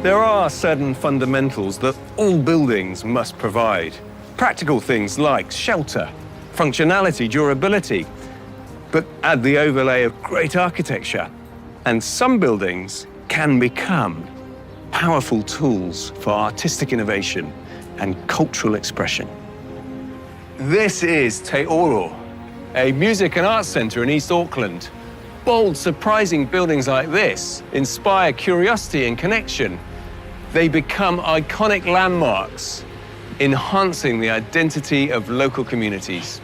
There are certain fundamentals that all buildings must provide. Practical things like shelter, functionality, durability, but add the overlay of great architecture. And some buildings can become powerful tools for artistic innovation and cultural expression. This is Te Oro, a music and arts centre in East Auckland. Bold, surprising buildings like this inspire curiosity and connection. They become iconic landmarks, enhancing the identity of local communities.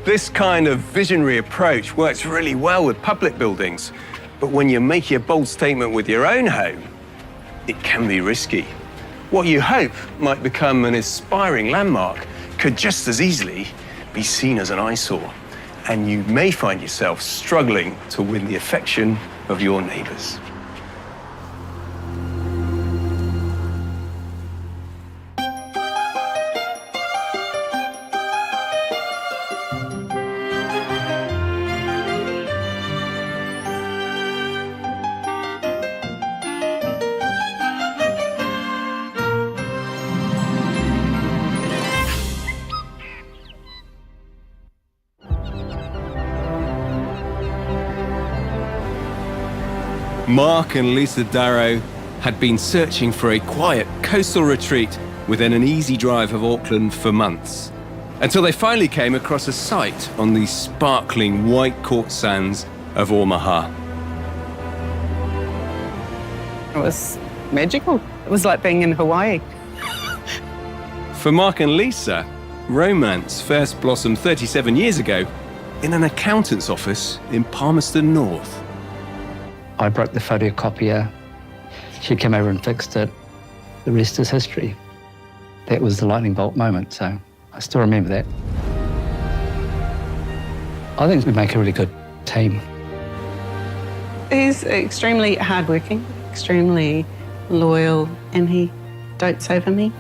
This kind of visionary approach works really well with public buildings, but when you're making a bold statement with your own home, it can be risky. What you hope might become an inspiring landmark could just as easily be seen as an eyesore, and you may find yourself struggling to win the affection of your neighbours. Mark and Lisa Darrow had been searching for a quiet coastal retreat within an easy drive of Auckland for months, until they finally came across a site on the sparkling white quartz sands of Omaha. It was magical. It was like being in Hawaii. For Mark and Lisa, romance first blossomed 37 years ago in an accountant's office in Palmerston North. I broke the photocopier. She came over and fixed it. The rest is history. That was the lightning bolt moment, so I still remember that. I think we make a really good team. He's extremely hardworking, extremely loyal, and he dotes over me.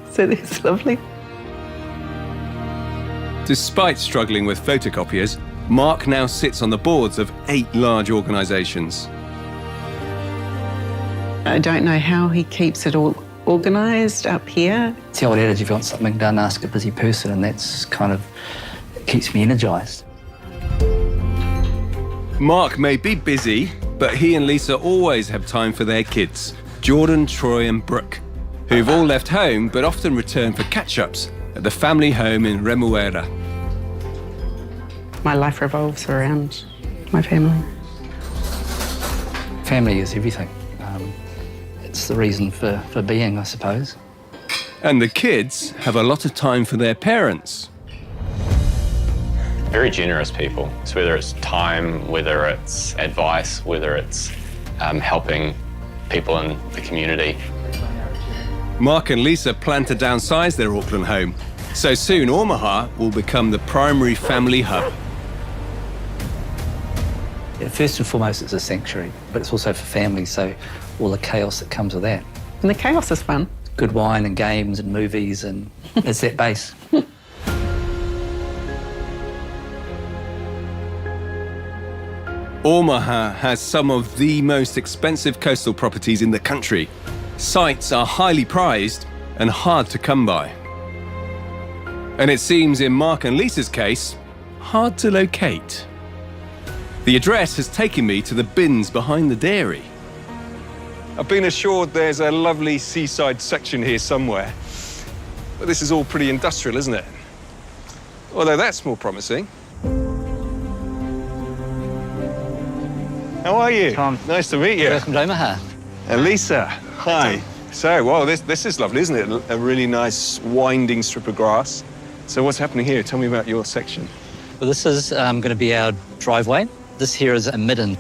So that's lovely. Despite struggling with photocopiers, Mark now sits on the boards of 8 large organisations. I don't know how he keeps it all organised up here. It's the old adage, if you want something done, ask a busy person, and that's kind of, it keeps me energised. Mark may be busy, but he and Lisa always have time for their kids, Jordan, Troy and Brooke, who've all left home but often return for catch-ups at the family home in Remuera. My life revolves around my family. Family is everything. It's the reason for being, I suppose. And the kids have a lot of time for their parents. Very generous people. So whether it's time, whether it's advice, whether it's helping people in the community. Mark and Lisa plan to downsize their Auckland home, so soon Omaha will become the primary family hub. First and foremost, it's a sanctuary, but it's also for families, so all the chaos that comes with that. And the chaos is fun. Good wine and games and movies, and it's that base. Omaha has some of the most expensive coastal properties in the country. Sites are highly prized and hard to come by. And it seems in Mark and Lisa's case, hard to locate. The address has taken me to the bins behind the dairy. I've been assured there's a lovely seaside section here somewhere. But this is all pretty industrial, isn't it? Although that's more promising. How are you? Tom. Nice to meet you. Welcome to Omaha. And Lisa, hi. So, well, this is lovely, isn't it? A really nice winding strip of grass. So what's happening here? Tell me about your section. Well, this is going to be our driveway. This here is a midden,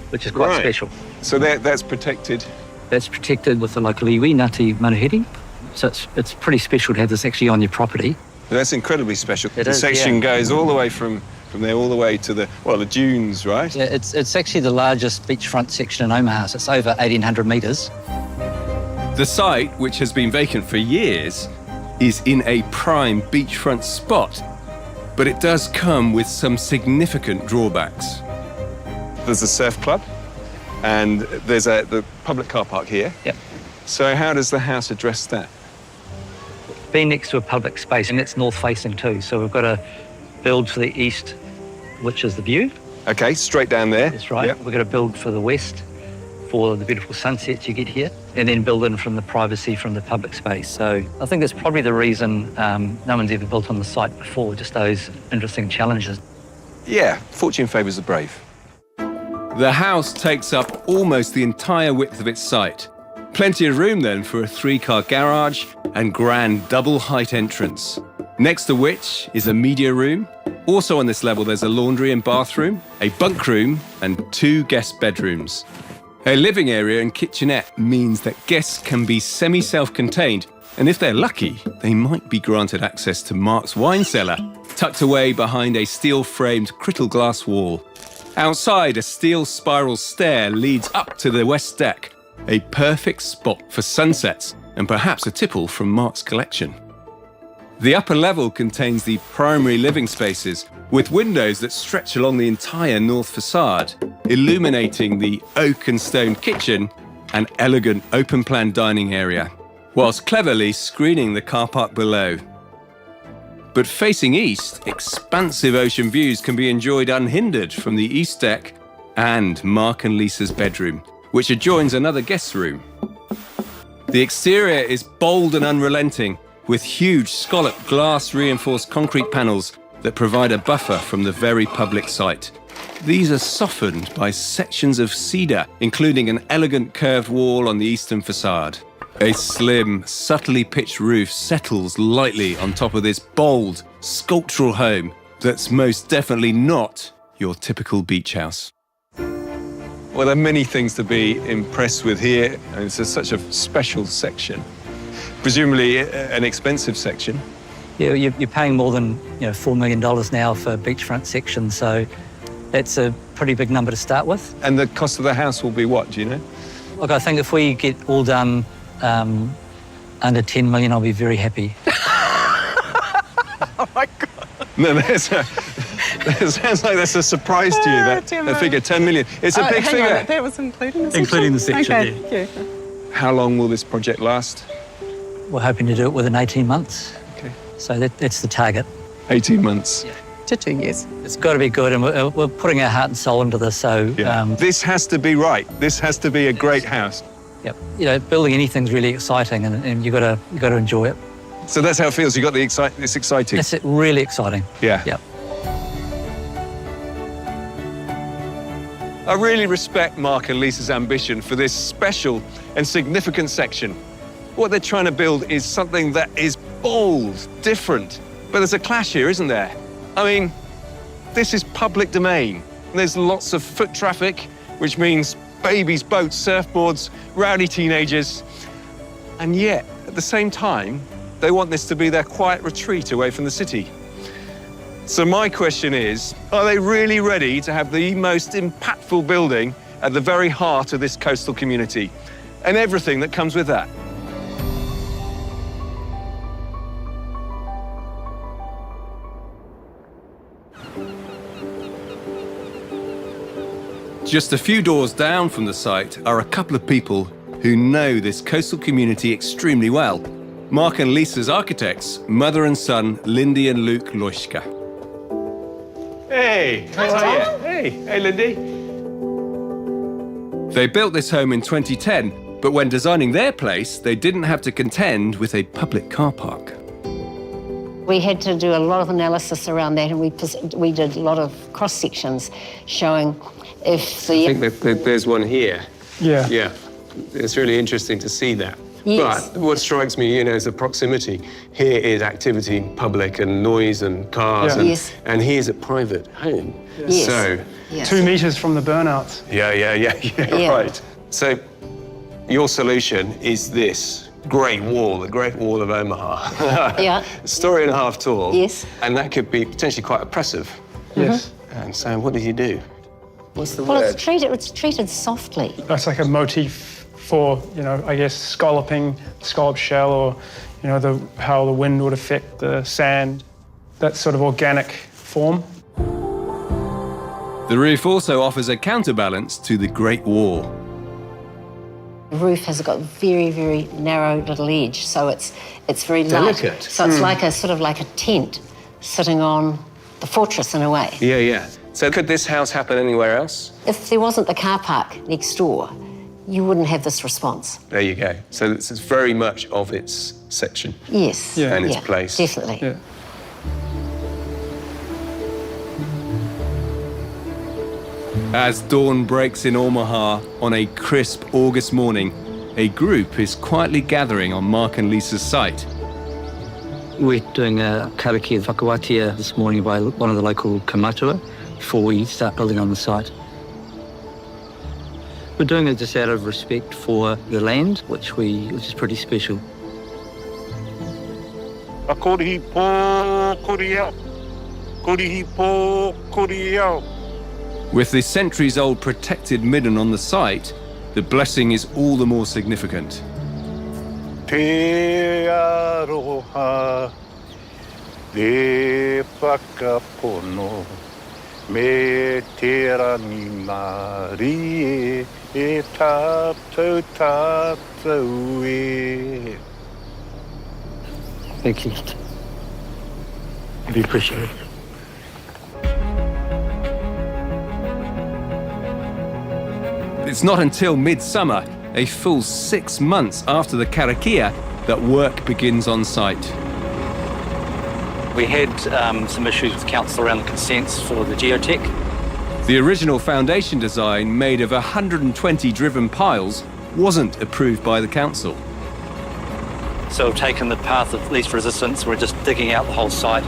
which is quite special. So that's protected? That's protected with the local iwi, Ngāti Manuhiri. So it's pretty special to have this actually on your property. That's incredibly special. It the is, section yeah. goes all the way from there all the way to the dunes, right? Yeah, it's actually the largest beachfront section in Omaha, so it's over 1,800 metres. The site, which has been vacant for years, is in a prime beachfront spot, but it does come with some significant drawbacks. There's a surf club. And there's the public car park here. Yep. So how does the house address that? Being next to a public space, and it's north-facing too, so we've got to build for the east, which is the view. Okay, straight down there. That's right. Yep. We've got to build for the west, for the beautiful sunsets you get here, and then build in from the privacy from the public space. So I think that's probably the reason no one's ever built on the site before, just those interesting challenges. Yeah, fortune favours the brave. The house takes up almost the entire width of its site. Plenty of room then for a 3-car garage and grand double-height entrance. Next to which is a media room. Also on this level there's a laundry and bathroom, a bunk room and 2 guest bedrooms. A living area and kitchenette means that guests can be semi-self-contained, and if they're lucky, they might be granted access to Mark's wine cellar, tucked away behind a steel-framed crystal glass wall. Outside, a steel spiral stair leads up to the west deck, a perfect spot for sunsets and perhaps a tipple from Mark's collection. The upper level contains the primary living spaces, with windows that stretch along the entire north facade, illuminating the oak and stone kitchen and elegant open-plan dining area, whilst cleverly screening the car park below. But facing east, expansive ocean views can be enjoyed unhindered from the east deck and Mark and Lisa's bedroom, which adjoins another guest room. The exterior is bold and unrelenting, with huge scalloped glass-reinforced concrete panels that provide a buffer from the very public site. These are softened by sections of cedar, including an elegant curved wall on the eastern facade. A slim, subtly pitched roof settles lightly on top of this bold, sculptural home that's most definitely not your typical beach house. Well, there are many things to be impressed with here, and it's such a special section. Presumably an expensive section. Yeah, you're paying more than $4 million now for a beachfront section, so that's a pretty big number to start with. And the cost of the house will be what, do you know? Look, I think if we get all done under 10 million, I'll be very happy. Oh my God. No, it sounds like that's a surprise to you, that figure, 10 million. It's a big figure. That was including the section? Including the section, okay. yeah. How long will this project last? We're hoping to do it within 18 months. Okay. So that's the target. 18 months. Yeah. To 2 years. It's got to be good, and we're putting our heart and soul into this, so... Yeah. This has to be right. This has to be a great house. Yep. Building anything's really exciting, and you've got to enjoy it. So that's how it feels. You got this exciting. That's really exciting. Yeah. Yep. I really respect Mark and Lisa's ambition for this special and significant section. What they're trying to build is something that is bold, different. But there's a clash here, isn't there? I mean, this is public domain. There's lots of foot traffic, which means babies, boats, surfboards, rowdy teenagers. And yet, at the same time, they want this to be their quiet retreat away from the city. So my question is, are they really ready to have the most impactful building at the very heart of this coastal community and everything that comes with that? Just a few doors down from the site are a couple of people who know this coastal community extremely well. Mark and Lisa's architects, mother and son, Lindy and Luke Loischka. Hey, how are you? Hey, Lindy. They built this home in 2010, but when designing their place, they didn't have to contend with a public car park. We had to do a lot of analysis around that, and we did a lot of cross-sections showing if the... I think that there's one here. Yeah. Yeah, it's really interesting to see that. Yes. But what strikes me, is the proximity. Here is activity, public, and noise, and cars, Yeah. Yes. and here's a private home. Yes. So, Yes. 2 meters from the burnouts. yeah, Yeah. right. So, your solution is this great wall, the Great Wall of Omaha. Yeah. A story and a half tall. Yes. And that could be potentially quite oppressive. Yes. And so, what did you do? What's the Well, word? it's treated softly. That's like a motif for, I guess, scalloping, scallop shell, or, how the wind would affect the sand, that sort of organic form. The roof also offers a counterbalance to the Great Wall. The roof has got very, very narrow little edge, so it's very Delicate. light. So it's like a sort of like a tent sitting on the fortress in a way. Yeah, yeah. So could this house happen anywhere else? If there wasn't the car park next door, you wouldn't have this response. There you go. So it's very much of its section. Yes. Yeah. And its place. Definitely. Yeah. As dawn breaks in Omaha on a crisp August morning, a group is quietly gathering on Mark and Lisa's site. We're doing a karakia whakawatia this morning by one of the local kamatua before we start building on the site. We're doing it just out of respect for the land, which is pretty special. With the centuries-old protected midden on the site, the blessing is all the more significant. Te aroha te whakapono me te rangi mari e tātou e. Thank you. We appreciate it. It's not until midsummer, a full 6 months after the karakia, that work begins on site. We had some issues with council around the consents for the geotech. The original foundation design, made of 120 driven piles, wasn't approved by the council. So we've taken the path of least resistance. We're just digging out the whole site.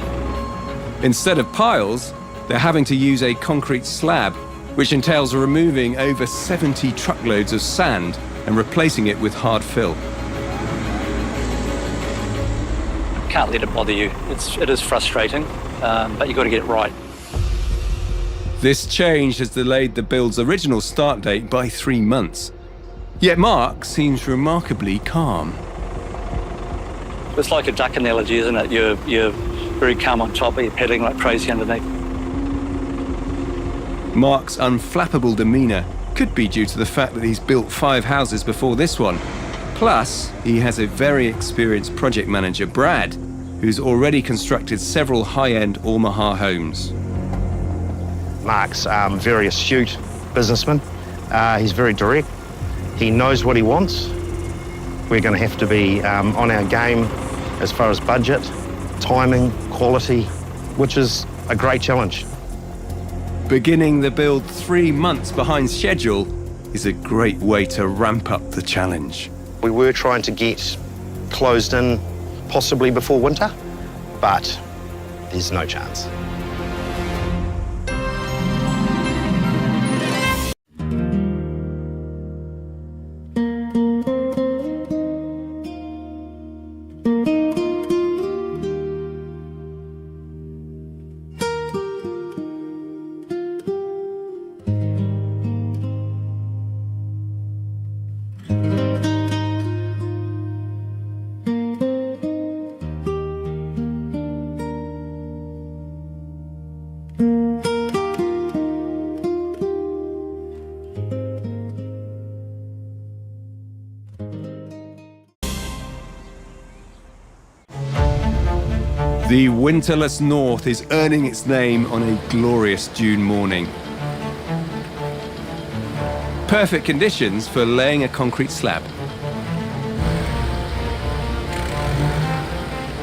Instead of piles, they're having to use a concrete slab, which entails removing over 70 truckloads of sand and replacing it with hard fill. Can't let it bother you. It is frustrating, but you've got to get it right. This change has delayed the build's original start date by 3 months. Yet Mark seems remarkably calm. It's like a duck analogy, isn't it? You're very calm on top, but you're pedaling like crazy underneath. Mark's unflappable demeanour could be due to the fact that he's built 5 houses before this one. Plus, he has a very experienced project manager, Brad, who's already constructed several high-end Omaha homes. Mark's a very astute businessman. He's very direct. He knows what he wants. We're going to have to be on our game as far as budget, timing, quality, which is a great challenge. Beginning the build 3 months behind schedule is a great way to ramp up the challenge. We were trying to get closed in possibly before winter, but there's no chance. The winterless north is earning its name on a glorious June morning. Perfect conditions for laying a concrete slab.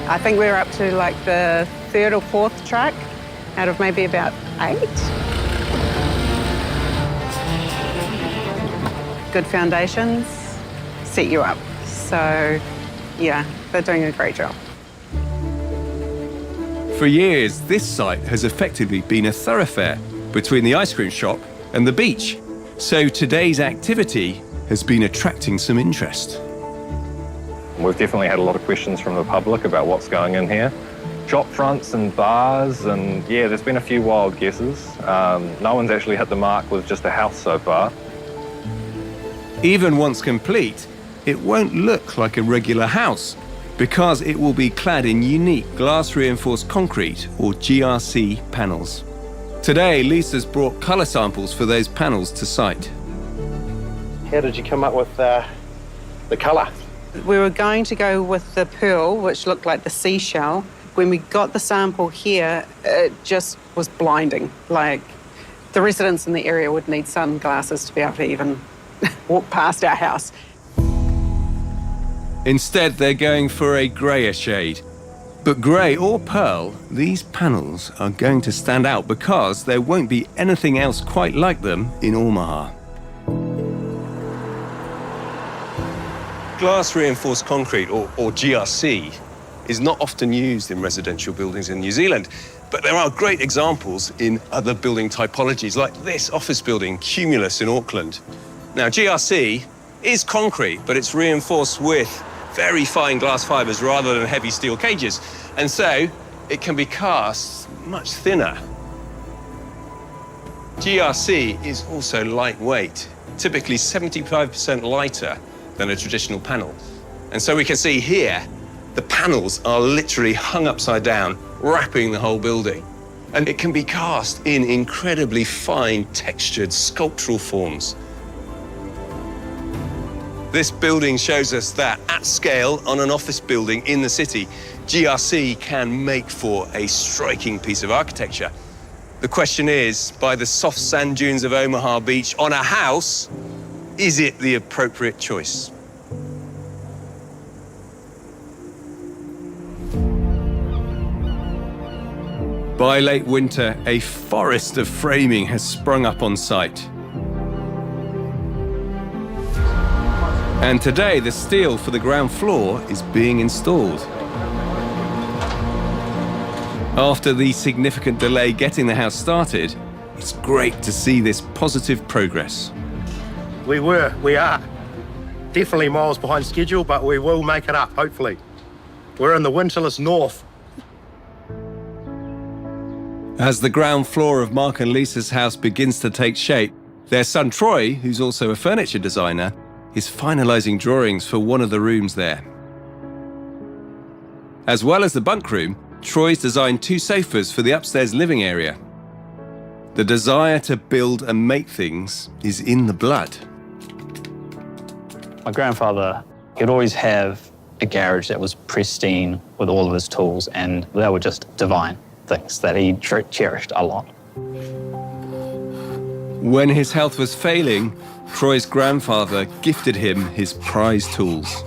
I think we're up to like the 3rd or 4th track out of maybe about 8. Good foundations set you up. So, yeah, they're doing a great job. For years, this site has effectively been a thoroughfare between the ice cream shop and the beach. So today's activity has been attracting some interest. We've definitely had a lot of questions from the public about what's going in here. Shop fronts and bars, and yeah, there's been a few wild guesses. No one's actually hit the mark with just a house so far. Even once complete, it won't look like a regular house because it will be clad in unique glass-reinforced concrete, or GRC, panels. Today, Lisa's brought colour samples for those panels to site. How did you come up with the colour? We were going to go with the pearl, which looked like the seashell. When we got the sample here, it just was blinding. Like, the residents in the area would need sunglasses to be able to even walk past our house. Instead, they're going for a greyer shade. But grey or pearl, these panels are going to stand out because there won't be anything else quite like them in Omaha. Glass reinforced concrete, or GRC, is not often used in residential buildings in New Zealand, but there are great examples in other building typologies, like this office building, Cumulus in Auckland. Now, GRC is concrete, but it's reinforced with very fine glass fibres rather than heavy steel cages, and so it can be cast much thinner. GRC is also lightweight, typically 75% lighter than a traditional panel. And so we can see here, the panels are literally hung upside down, wrapping the whole building. And it can be cast in incredibly fine, textured, sculptural forms. This building shows us that at scale, on an office building in the city, GRC can make for a striking piece of architecture. The question is, by the soft sand dunes of Omaha Beach on a house, is it the appropriate choice? By late winter, a forest of framing has sprung up on site. And today, the steel for the ground floor is being installed. After the significant delay getting the house started, it's great to see this positive progress. We are definitely miles behind schedule, but we will make it up, hopefully. We're in the winterless north. As the ground floor of Mark and Lisa's house begins to take shape, their son Troy, who's also a furniture designer, is finalising drawings for one of the rooms there. As well as the bunk room, Troy's designed 2 sofas for the upstairs living area. The desire to build and make things is in the blood. My grandfather could always have a garage that was pristine with all of his tools, and they were just divine things that he cherished a lot. When his health was failing, Troy's grandfather gifted him his prized tools.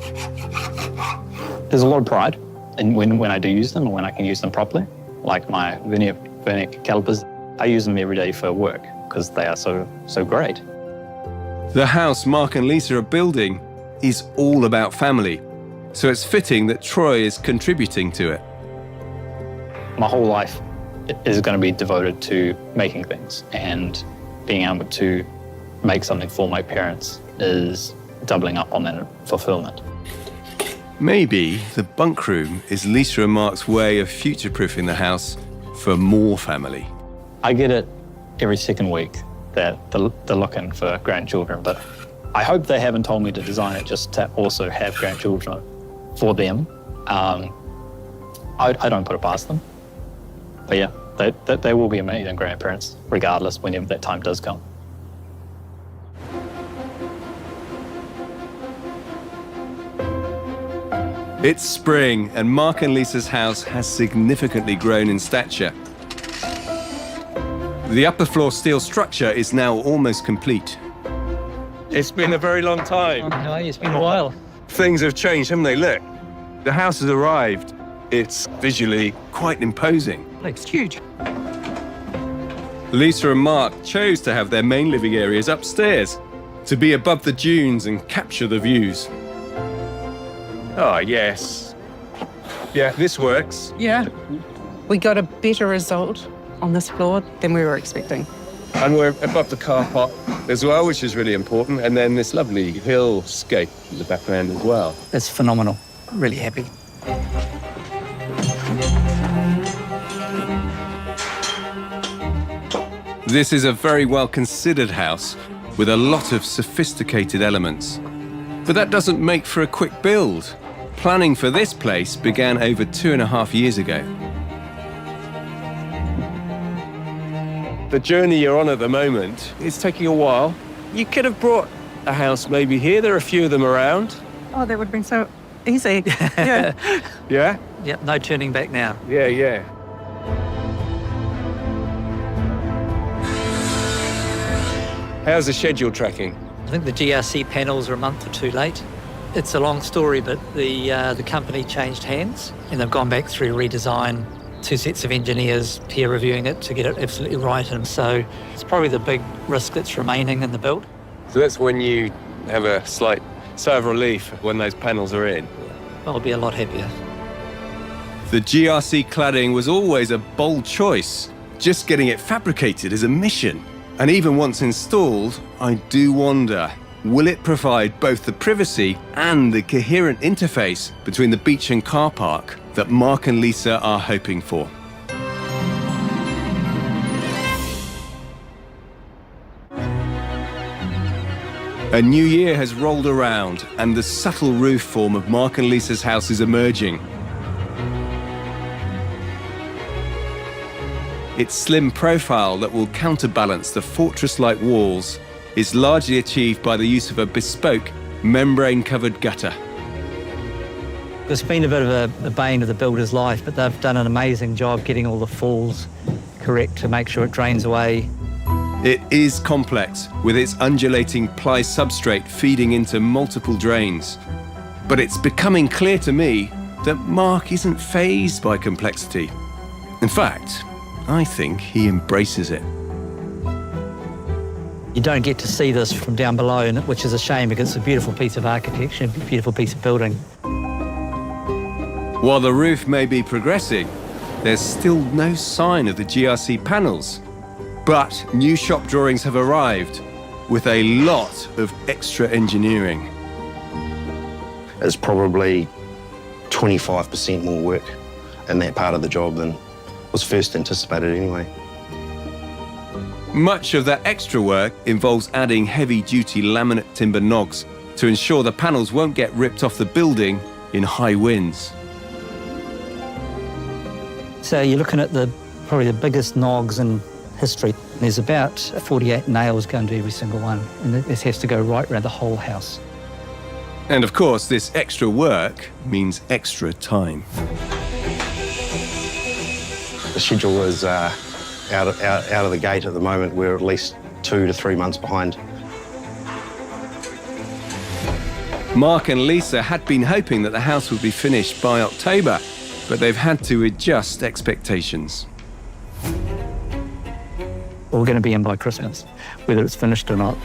There's a lot of pride in when I do use them and when I can use them properly, like my vernier calipers. I use them every day for work because they are so great. The house Mark and Lisa are building is all about family, so it's fitting that Troy is contributing to it. My whole life is going to be devoted to making things, and being able to make something for my parents is doubling up on that fulfillment. Maybe the bunk room is Lisa and Mark's way of future-proofing the house for more family. I get it every second week that they're looking for grandchildren, but I hope they haven't told me to design it just to also have grandchildren for them. I don't put it past them. But yeah, they will be amazing grandparents, regardless, whenever that time does come. It's spring, and Mark and Lisa's house has significantly grown in stature. The upper floor steel structure is now almost complete. It's been a very long time. No, it's been a while. Things have changed, haven't they? Look, the house has arrived. It's visually quite imposing. It's huge. Lisa and Mark chose to have their main living areas upstairs to be above the dunes and capture the views. Oh, yes. Yeah, this works. Yeah. We got a better result on this floor than we were expecting. And we're above the car park as well, which is really important. And then this lovely hillscape in the background as well. It's phenomenal. Really happy. This is a very well-considered house with a lot of sophisticated elements. But that doesn't make for a quick build. Planning for this place began over 2.5 years ago. The journey you're on at the moment is taking a while. You could have brought a house maybe here. There are a few of them around. Oh, that would have been so easy. Yeah. Yeah? Yep, no turning back now. Yeah. How's the schedule tracking? I think the GRC panels are a month or two late. It's a long story, but the company changed hands and they've gone back through redesign, 2 sets of engineers peer reviewing it to get it absolutely right. And so it's probably the big risk that's remaining in the build. So that's when you have a slight sigh of relief when those panels are in. I'll be a lot happier. The GRC cladding was always a bold choice. Just getting it fabricated is a mission. And even once installed, I do wonder, will it provide both the privacy and the coherent interface between the beach and car park that Mark and Lisa are hoping for? A new year has rolled around and the subtle roof form of Mark and Lisa's house is emerging. Its slim profile that will counterbalance the fortress-like walls is largely achieved by the use of a bespoke, membrane-covered gutter. It's been a bit of a bane of the builder's life, but they've done an amazing job getting all the falls correct to make sure it drains away. It is complex, with its undulating ply substrate feeding into multiple drains. But it's becoming clear to me that Mark isn't fazed by complexity. In fact, I think he embraces it. You don't get to see this from down below, which is a shame because it's a beautiful piece of architecture, a beautiful piece of building. While the roof may be progressing, there's still no sign of the GRC panels. But new shop drawings have arrived with a lot of extra engineering. It's probably 25% more work in that part of the job than was first anticipated anyway. Much of that extra work involves adding heavy-duty laminate timber nogs to ensure the panels won't get ripped off the building in high winds. So you're looking at probably the biggest nogs in history. There's about 48 nails going to every single one, and this has to go right around the whole house. And of course, this extra work means extra time. The schedule is out of the gate at the moment. We're at least 2 to 3 months behind. Mark and Lisa had been hoping that the house would be finished by October, but they've had to adjust expectations. We're going to be in by Christmas, whether it's finished or not.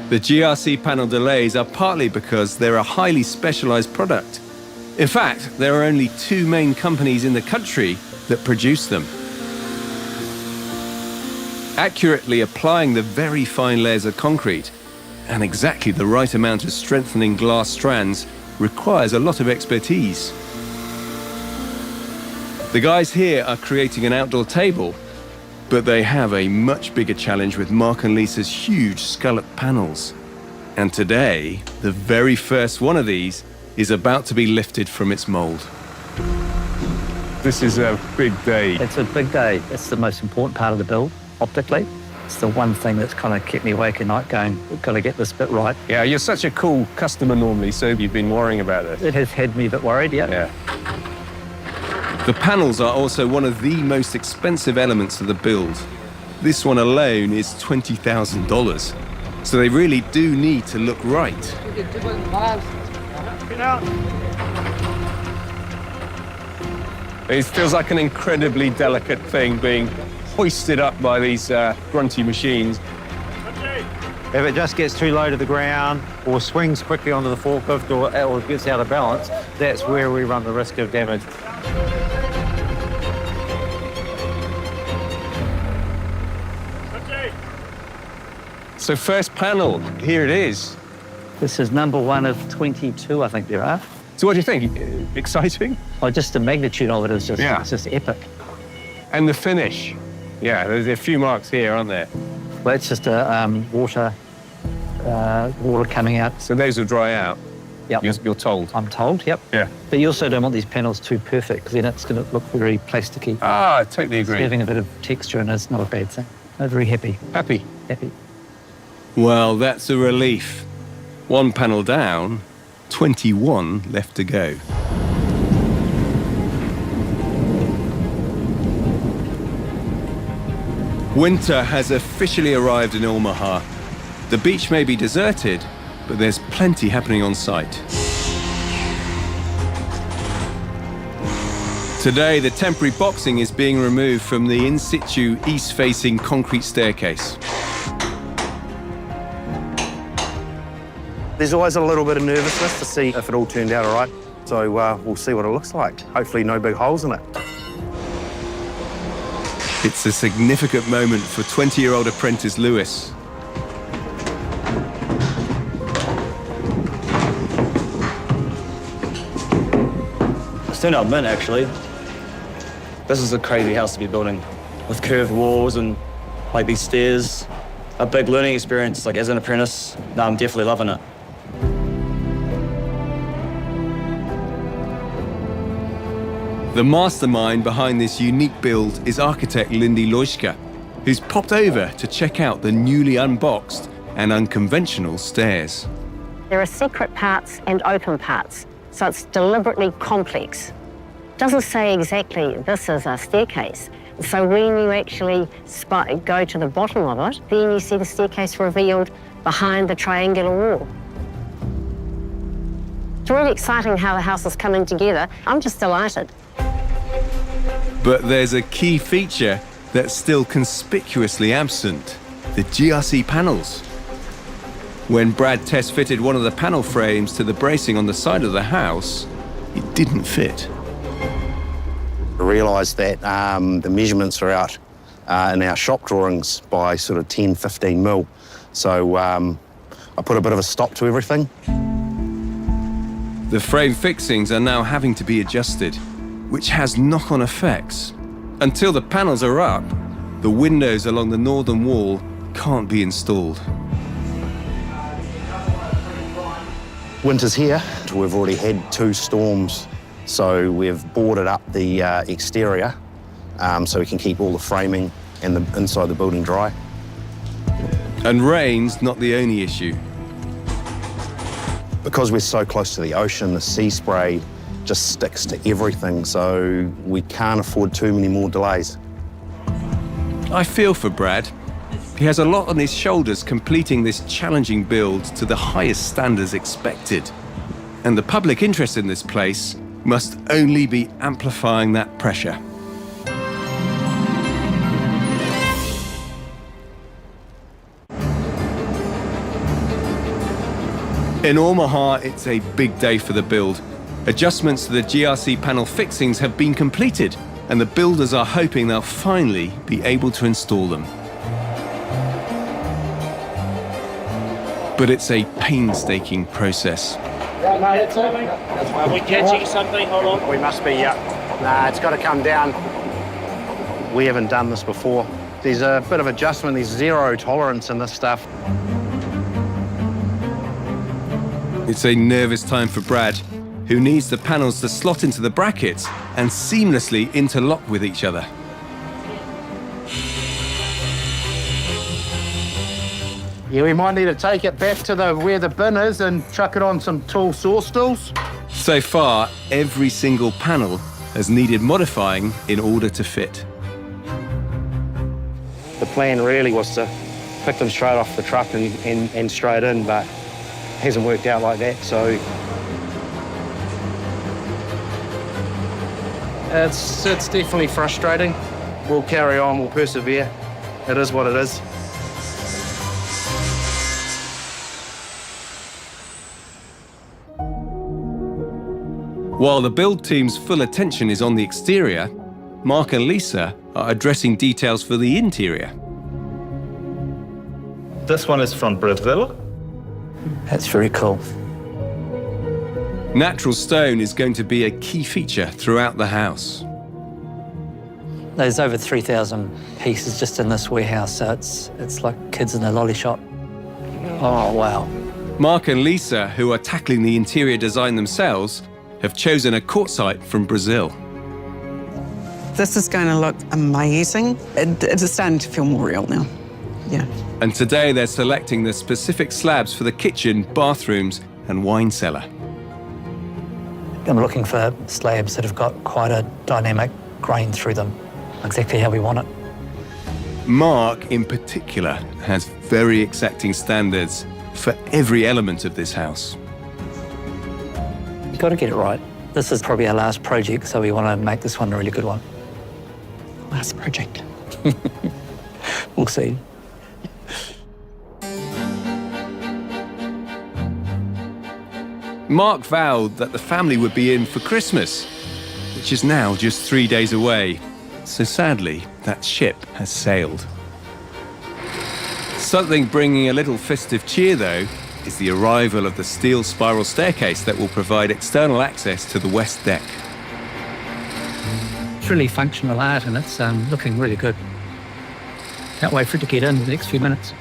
The GRC panel delays are partly because they're a highly specialised product. In fact, there are only 2 main companies in the country that produce them. Accurately applying the very fine layers of concrete and exactly the right amount of strengthening glass strands requires a lot of expertise. The guys here are creating an outdoor table, but they have a much bigger challenge with Mark and Lisa's huge scallop panels. And today, the very first one of these is about to be lifted from its mould. This is a big day. It's a big day. It's the most important part of the build, optically. It's the one thing that's kind of kept me awake at night going, we've got to get this bit right. Yeah, you're such a cool customer normally, so you've been worrying about it. It has had me a bit worried, yeah. The panels are also one of the most expensive elements of the build. This one alone is $20,000. So they really do need to look right. It feels like an incredibly delicate thing being hoisted up by these grunty machines. If it just gets too low to the ground or swings quickly onto the forklift or gets out of balance, that's where we run the risk of damage. So first panel, here it is. This is number 1 of 22, I think there are. So what do you think? Exciting? Oh, just the magnitude of it is just, it's just epic. And the finish. Yeah, there's a few marks here, aren't there? Well, it's just a water coming out. So those will dry out. Yep. You're told. I'm told, yep. Yeah. But you also don't want these panels too perfect because then it's going to look very plasticky. Ah, I totally agree. Having a bit of texture in it's not a bad thing. I'm very happy. Happy. Happy. Well, that's a relief. One panel down, 21 left to go. Winter has officially arrived in Omaha. The beach may be deserted, but there's plenty happening on site. Today, the temporary boxing is being removed from the in-situ east-facing concrete staircase. There's always a little bit of nervousness to see if it all turned out all right. So we'll see what it looks like. Hopefully no big holes in it. It's a significant moment for 20-year-old apprentice Lewis. It's turned out mint, actually. This is a crazy house to be building, with curved walls and like these stairs. A big learning experience, like as an apprentice. No, I'm definitely loving it. The mastermind behind this unique build is architect Lindy Lojka, who's popped over to check out the newly unboxed and unconventional stairs. There are secret parts and open parts, so it's deliberately complex. It doesn't say exactly this is a staircase. So when you actually go to the bottom of it, then you see the staircase revealed behind the triangular wall. It's really exciting how the house is coming together. I'm just delighted. But there's a key feature that's still conspicuously absent: the GRC panels. When Brad test fitted one of the panel frames to the bracing on the side of the house, it didn't fit. I realised that the measurements are out in our shop drawings by sort of 10, 15 mil. So I put a bit of a stop to everything. The frame fixings are now having to be adjusted, which has knock-on effects. Until the panels are up, the windows along the northern wall can't be installed. Winter's here. We've already had 2 storms, so we've boarded up the exterior so we can keep all the framing and the inside the building dry. And rain's not the only issue. Because we're so close to the ocean, the sea spray just sticks to everything, so we can't afford too many more delays. I feel for Brad. He has a lot on his shoulders completing this challenging build to the highest standards expected. And the public interest in this place must only be amplifying that pressure. In Omaha, it's a big day for the build. Adjustments to the GRC panel fixings have been completed, and the builders are hoping they'll finally be able to install them. But it's a painstaking process. Are we catching something? Hold on. We must be, yeah. Nah, it's got to come down. We haven't done this before. There's a bit of adjustment, there's zero tolerance in this stuff. It's a nervous time for Brad, who needs the panels to slot into the brackets and seamlessly interlock with each other. Yeah, we might need to take it back to where the bin is and chuck it on some tall saw stools. So far, every single panel has needed modifying in order to fit. The plan really was to pick them straight off the truck and straight in, but it hasn't worked out like that, so. It's definitely frustrating. We'll carry on, we'll persevere. It is what it is. While the build team's full attention is on the exterior, Mark and Lisa are addressing details for the interior. This one is from Brazil. That's very cool. Natural stone is going to be a key feature throughout the house. There's over 3,000 pieces just in this warehouse, so it's like kids in a lolly shop. Oh, wow. Mark and Lisa, who are tackling the interior design themselves, have chosen a quartzite from Brazil. This is going to look amazing. It's starting to feel more real now. Yeah. And today they're selecting the specific slabs for the kitchen, bathrooms, and wine cellar. I'm looking for slabs that have got quite a dynamic grain through them, exactly how we want it. Mark, in particular, has very exacting standards for every element of this house. You've got to get it right. This is probably our last project, so we want to make this one a really good one. Last project. We'll see. Mark vowed that the family would be in for Christmas, which is now just 3 days away. So sadly, that ship has sailed. Something bringing a little festive cheer, though, is the arrival of the steel spiral staircase that will provide external access to the west deck. It's really functional art and it's looking really good. Can't wait for it to get in the next few minutes.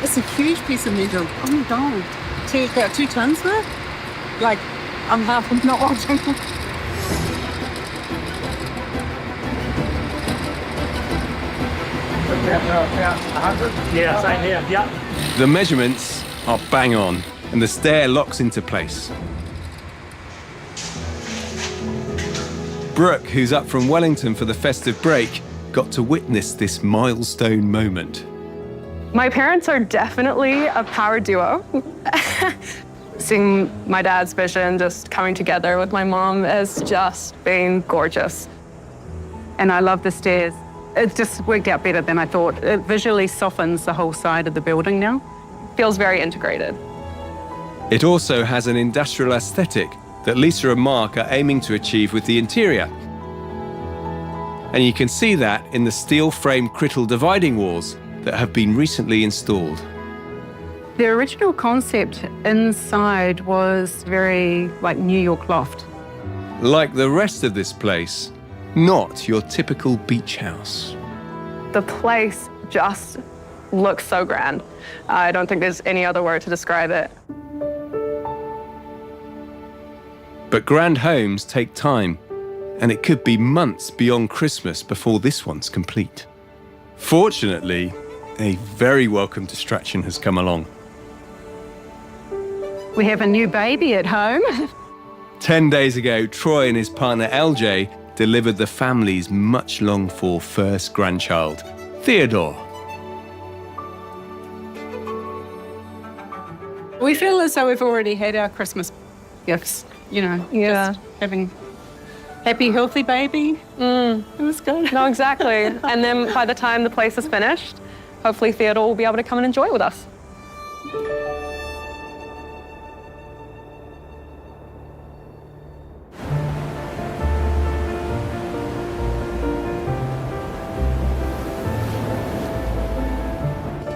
It's a huge piece of metal. Oh my God. About 2 tons now? Like, I'm half not watching. Yeah, same here. Yeah. The measurements are bang on, and the stair locks into place. Brooke, who's up from Wellington for the festive break, got to witness this milestone moment. My parents are definitely a power duo. Seeing my dad's vision just coming together with my mom has just been gorgeous. And I love the stairs. It just worked out better than I thought. It visually softens the whole side of the building now. Feels very integrated. It also has an industrial aesthetic that Lisa and Mark are aiming to achieve with the interior. And you can see that in the steel-framed crittle dividing walls that have been recently installed. The original concept inside was very like New York loft. Like the rest of this place, not your typical beach house. The place just looks so grand. I don't think there's any other word to describe it. But grand homes take time, and it could be months beyond Christmas before this one's complete. Fortunately, a very welcome distraction has come along. We have a new baby at home. 10 days ago, Troy and his partner LJ delivered the family's much longed for first grandchild, Theodore. We feel as though we've already had our Christmas gifts, you know, just having happy, healthy baby. It was good. No, exactly. And then by the time the place is finished, hopefully Theodore will be able to come and enjoy it with us.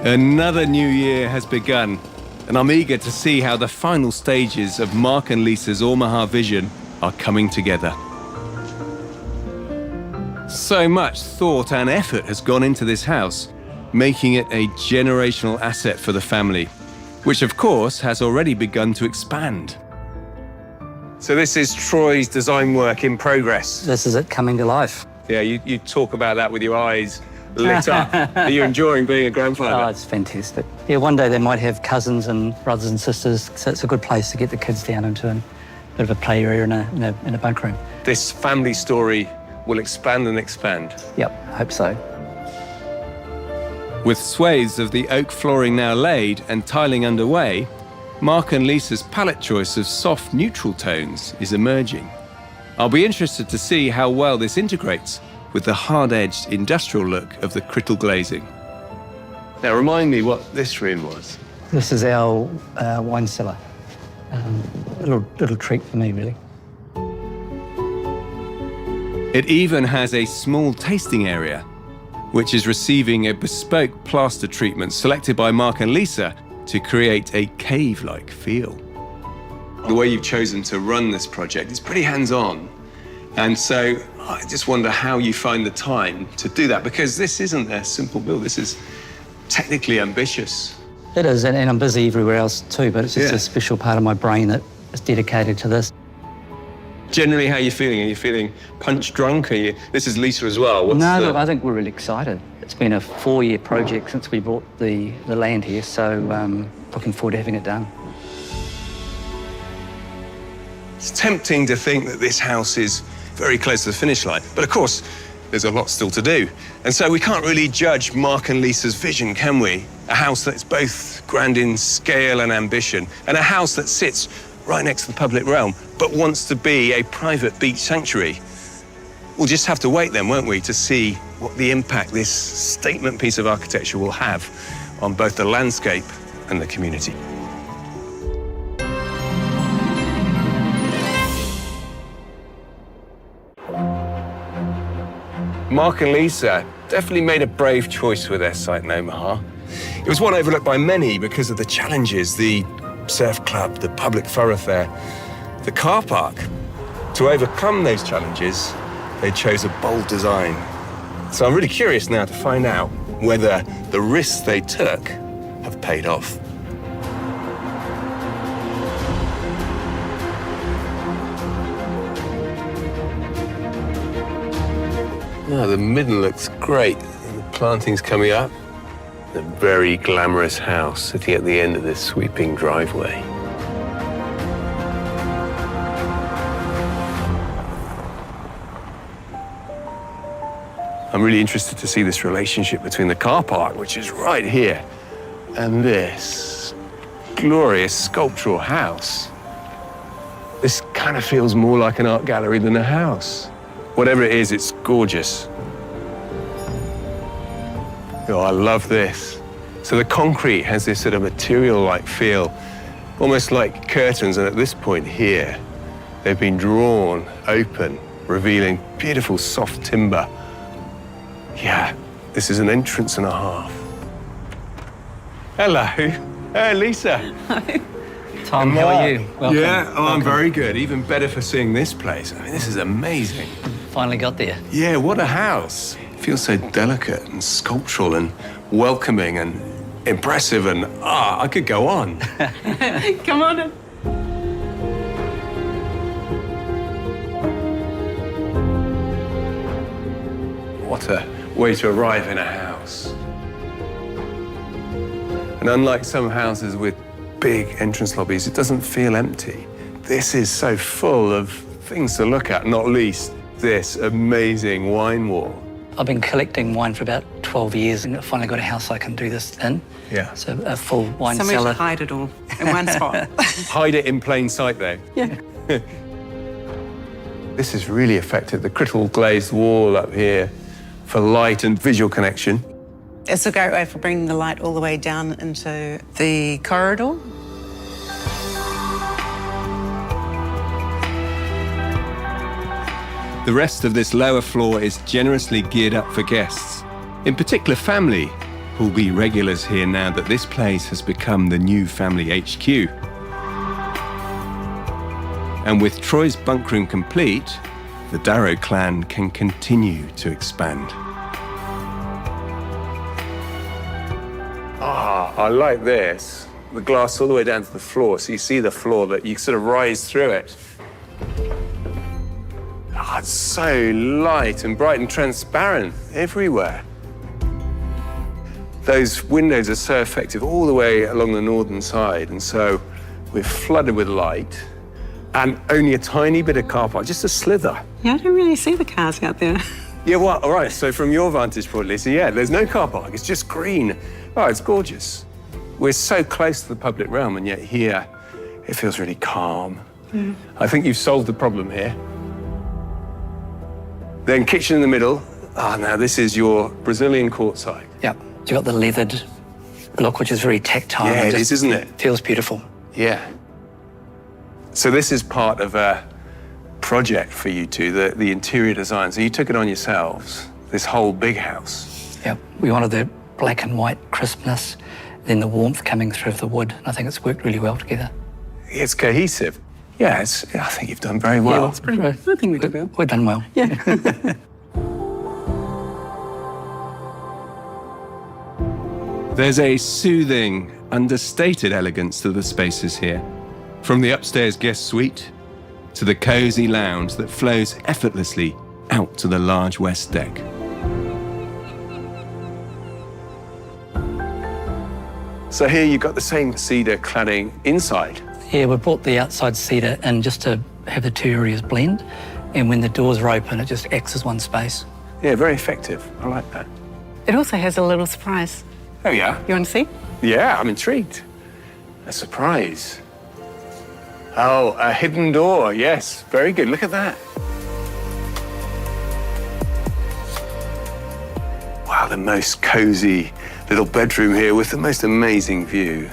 Another new year has begun, and I'm eager to see how the final stages of Mark and Lisa's Omaha vision are coming together. So much thought and effort has gone into this house, making it a generational asset for the family, which of course has already begun to expand. So this is Troy's design work in progress. This is it coming to life. Yeah, you talk about that with your eyes lit up. Are you enjoying being a grandfather? Oh, it's fantastic. Yeah, one day they might have cousins and brothers and sisters, so it's a good place to get the kids down into a bit of a play area in a bunk room. This family story will expand and expand. Yep, I hope so. With swathes of the oak flooring now laid and tiling underway, Mark and Lisa's palette choice of soft neutral tones is emerging. I'll be interested to see how well this integrates with the hard-edged industrial look of the crittle glazing. Now remind me what this room was. This is our wine cellar. Little treat for me, really. It even has a small tasting area, which is receiving a bespoke plaster treatment selected by Mark and Lisa to create a cave-like feel. The way you've chosen to run this project is pretty hands-on. And so I just wonder how you find the time to do that, because this isn't a simple build. This is technically ambitious. It is, and I'm busy everywhere else too, but it's just Yeah. a special part of my brain that is dedicated to this. Generally, how are you feeling? Are you feeling punch drunk? This is Lisa as well. Look, I think we're really excited. It's been a 4-year project since we bought the land here, so looking forward to having it done. It's tempting to think that this house is very close to the finish line, but of course, there's a lot still to do. And so we can't really judge Mark and Lisa's vision, can we? A house that's both grand in scale and ambition, and a house that sits right next to the public realm, but wants to be a private beach sanctuary. We'll just have to wait then, won't we, to see what the impact this statement piece of architecture will have on both the landscape and the community. Mark and Lisa definitely made a brave choice with their site in Omaha. It was one overlooked by many because of the challenges, the surf club, the public thoroughfare, the car park. To overcome those challenges, they chose a bold design. So I'm really curious now to find out whether the risks they took have paid off. Oh, the midden looks great. The planting's coming up. A very glamorous house sitting at the end of this sweeping driveway. I'm really interested to see this relationship between the car park, which is right here, and this glorious sculptural house. This kind of feels more like an art gallery than a house. Whatever it is, it's gorgeous. Oh, I love this. So the concrete has this sort of material-like feel, almost like curtains, and at this point here, they've been drawn open, revealing beautiful soft timber. Yeah, this is an entrance and a half. Hello. Hey, Lisa. Hi. Tom, how are you? Welcome. Yeah, I'm very good. Even better for seeing this place. I mean, this is amazing. Finally got there. Yeah, what a house. It feels so delicate and sculptural and welcoming and impressive, and I could go on. Come on in. What a way to arrive in a house. And unlike some houses with big entrance lobbies, it doesn't feel empty. This is so full of things to look at, not least this amazing wine wall. I've been collecting wine for about 12 years and I finally got a house I can do this in. Yeah. So a full wine Somewhere cellar. to hide it all in one spot. Hide it in plain sight, though. Yeah. This has really affected the crystal glazed wall up here for light and visual connection. It's a great way for bringing the light all the way down into the corridor. The rest of this lower floor is generously geared up for guests, in particular family, who'll be regulars here now that this place has become the new family HQ. And with Troy's bunk room complete, the Darrow clan can continue to expand. I like this. The glass all the way down to the floor, so you see the floor, but you sort of rise through it. It's so light and bright and transparent everywhere. Those windows are so effective all the way along the northern side, and so we're flooded with light and only a tiny bit of car park, just a slither. Yeah, I don't really see the cars out there. Yeah, well, all right, so from your vantage point, Lisa, yeah, there's no car park, it's just green. Oh, it's gorgeous. We're so close to the public realm, and yet here, it feels really calm. Mm. I think you've solved the problem here. Then kitchen in the middle. Now this is your Brazilian quartzite. Yep. You've got the leathered look, which is very tactile. Yeah, it is, isn't it? Feels beautiful. Yeah. So this is part of a project for you two, the interior design. So you took it on yourselves, this whole big house. Yep. We wanted the black and white crispness, then the warmth coming through the wood. I think it's worked really well together. It's cohesive. Yeah, I think you've done very well. It's pretty good. I think we did well. We've done well. Yeah. There's a soothing, understated elegance to the spaces here. From the upstairs guest suite to the cosy lounge that flows effortlessly out to the large west deck. So here you've got the same cedar cladding inside. Yeah, we brought the outside cedar in just to have the two areas blend. And when the doors are open, it just acts as one space. Yeah, very effective. I like that. It also has a little surprise. Oh, yeah? You want to see? Yeah, I'm intrigued. A surprise. Oh, a hidden door. Yes, very good. Look at that. Wow, the most cozy little bedroom here with the most amazing view.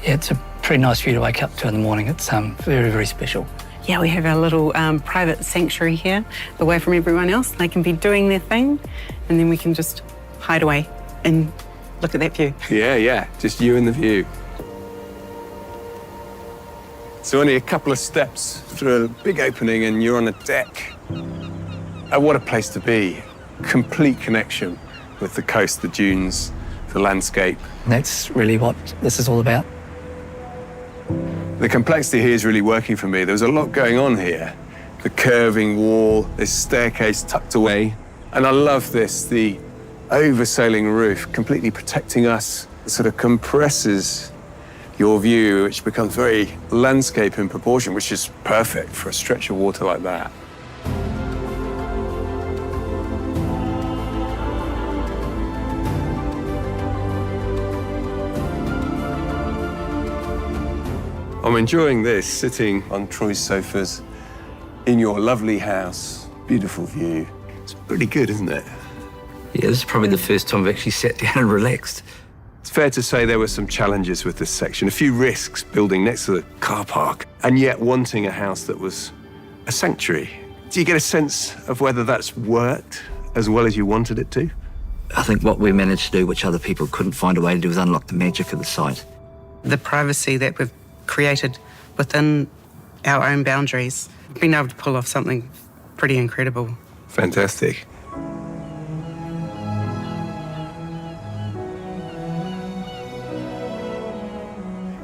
Yeah, it's a pretty nice view to wake up to in the morning. It's very, very special. Yeah, we have our little private sanctuary here, away from everyone else. They can be doing their thing, and then we can just hide away and look at that view. Yeah, just you and the view. So only a couple of steps through a big opening and you're on a deck. Oh, what a place to be. Complete connection with the coast, the dunes, the landscape. And that's really what this is all about. The complexity here is really working for me. There was a lot going on here. The curving wall, this staircase tucked away. And I love this, the oversailing roof completely protecting us. It sort of compresses your view, which becomes very landscape in proportion, which is perfect for a stretch of water like that. I'm enjoying this, sitting on Troy's sofas in your lovely house. Beautiful view. It's pretty good, isn't it? Yeah, this is probably the first time I've actually sat down and relaxed. It's fair to say there were some challenges with this section, a few risks building next to the car park, and yet wanting a house that was a sanctuary. Do you get a sense of whether that's worked as well as you wanted it to? I think what we managed to do, which other people couldn't find a way to do, was unlock the magic of the site. The privacy that we've created within our own boundaries, we've been able to pull off something pretty incredible. Fantastic.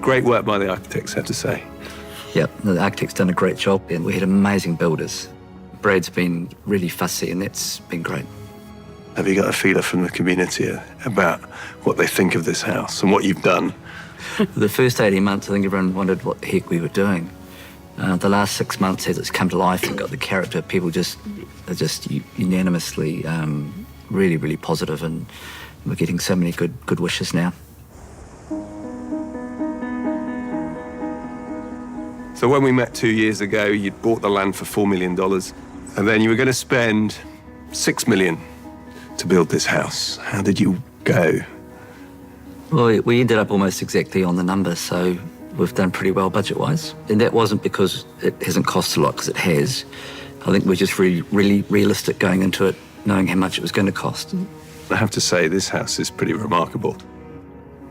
Great work by the architects, I have to say. Yep, the architect's done a great job, and we had amazing builders. Brad's been really fussy, and that's been great. Have you got a feeler from the community about what they think of this house and what you've done? The first 18 months, I think everyone wondered what the heck we were doing. The last 6 months, as it's come to life and got the character, people are just unanimously really, really positive, and we're getting so many good wishes now. So when we met 2 years ago, you'd bought the land for $4 million, and then you were going to spend $6 million to build this house. How did you go? Well, we ended up almost exactly on the number, so we've done pretty well budget-wise. And that wasn't because it hasn't cost a lot, because it has. I think we're just really realistic going into it, knowing how much it was going to cost. I have to say, this house is pretty remarkable.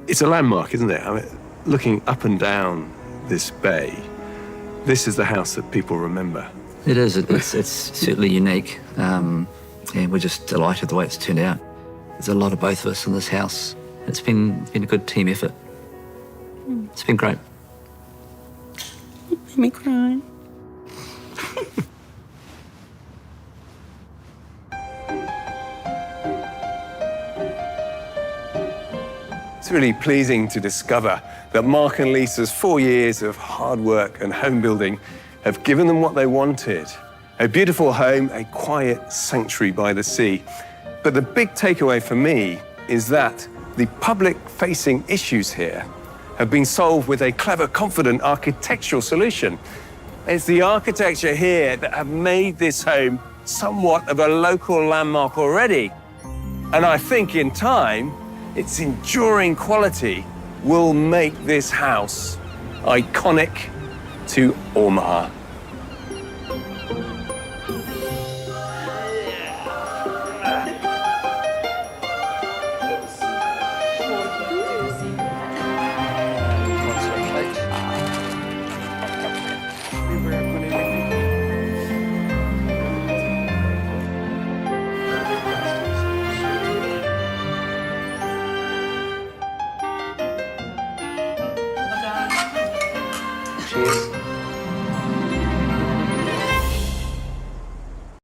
It's a landmark, isn't it? I mean, looking up and down this bay, this is the house that people remember. It is. It's certainly unique, and we're just delighted the way it's turned out. There's a lot of both of us in this house. It's been a good team effort. It's been great. Made me cry. It's really pleasing to discover that Mark and Lisa's 4 years of hard work and home building have given them what they wanted. A beautiful home, a quiet sanctuary by the sea. But the big takeaway for me is that the public-facing issues here have been solved with a clever, confident architectural solution. It's the architecture here that have made this home somewhat of a local landmark already. And I think in time, its enduring quality will make this house iconic to Omaha. Cheers.